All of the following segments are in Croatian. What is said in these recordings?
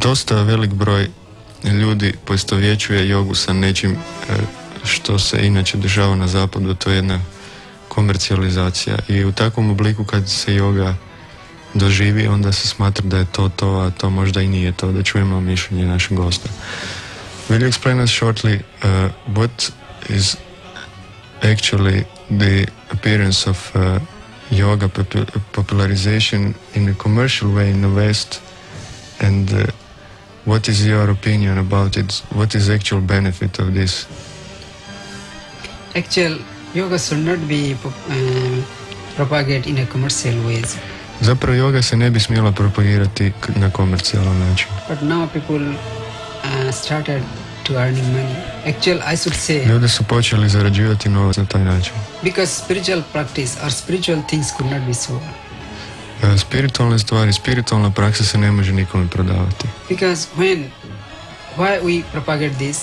dosta velik broj ljudi poistovjećuje jogu sa nečim što se inače dešava na zapadu, to je jedna komercijalizacija. I u takvom obliku kad se joga doživi, onda se smatra da je to, a to možda i nije to. Da čujemo mišljenje našeg gosta. Will you explain us shortly what is actually the appearance of yoga popularization in a commercial way in the West, and what is your opinion about it? What is the actual benefit of this? Actual yoga should not be propagated in a commercial ways. Zapravo yoga se ne bi smjela propagirati na komercijalan način. But now people started to earning money. Actually, I should say, ljudi su počeli zarađivati novac na taj način. Because spiritual practice or spiritual things could not be sold. Spiritualne stvari, spiritualna praksa se ne može nikome prodavati. Because why we propagate this?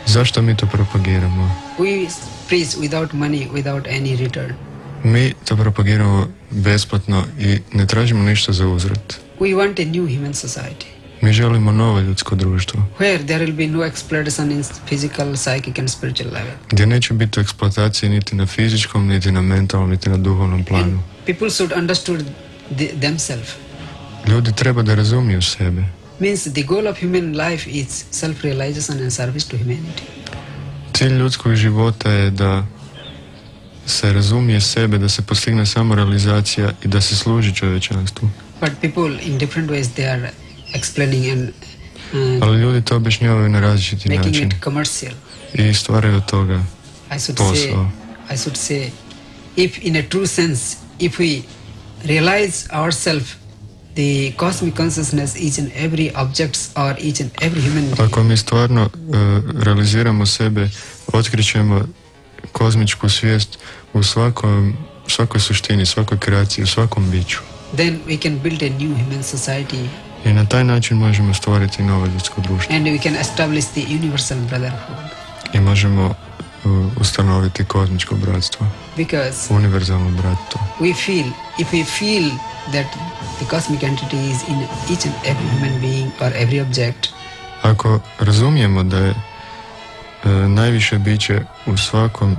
Zašto mi to propagiramo? We preach without money, without any return. Mi to propagiramo besplatno i ne tražimo ništa za uzvrat. We want a new human society. Mi želimo novo ljudsko društvo. Where there will be no exploitation in physical, psychic and spiritual level. Gdje neće biti eksploatacije niti na fizičkom, niti na mentalnom, niti na duhovnom planu. And people should understood themselves. Ljudi treba da razumiju sebe. Means the goal of human life is self-realization and service to humanity. Cilj ljudskog života je da se razumije sebe, da se postigne samorealizacija i da se služi čovječanstvu. But people in different ways they are explaining and ali ljudi to objašnjavaju na različiti način. Making it commercial. I stvaraju od toga posao. I should say, if in a true sense, if we realize ourselves, the cosmic consciousness each and every objects or each and every human being. Ako mi stvarno realiziramo sebe, otkrićemo kozmičku svijest u svakoj suštini, svakoj kreaciji, u svakom biću. Then we can build a new human society. I na taj način možemo stvoriti novo ljudsko društvo. And we can establish the universal brotherhood. I možemo ustanoviti kozmičko bratstvo. Because univerzalno bratstvo. If we feel that the cosmic entity is in each and every human being or every object. Ako razumijemo da je najviše biće u svakom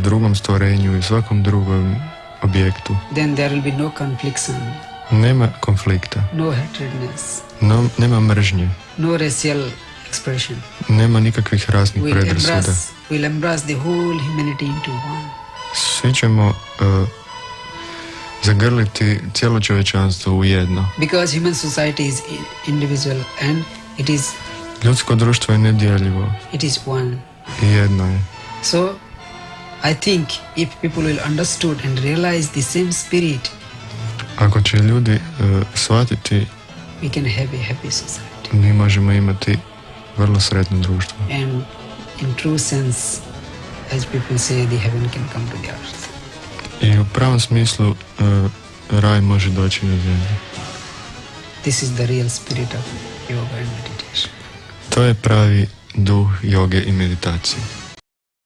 drugom stvorenju i svakom drugom objektu, then there will be no confliction. Nema konflikta. No hatredness. Nema mržnje. No racial expression. Nema nikakvih rasnih predrasuda. We'll embrace the whole humanity into one. Svi ćemo zagrliti cijelo čovječanstvo u jedno. Because human society is individual and it is. Ljudsko društvo je nedjeljivo. It is one. I jedno je. So, I think if people will understood and realize the same spirit, ako će ljudi shvatiti, we can have a happy society. Mi možemo imati vrlo sretno društvo. And in true sense, as people say, the heaven can come to the earth. I u pravom smislu raj može doći na zemlju. This is the real spirit of yoga and meditation. To je pravi duh joge i meditacije.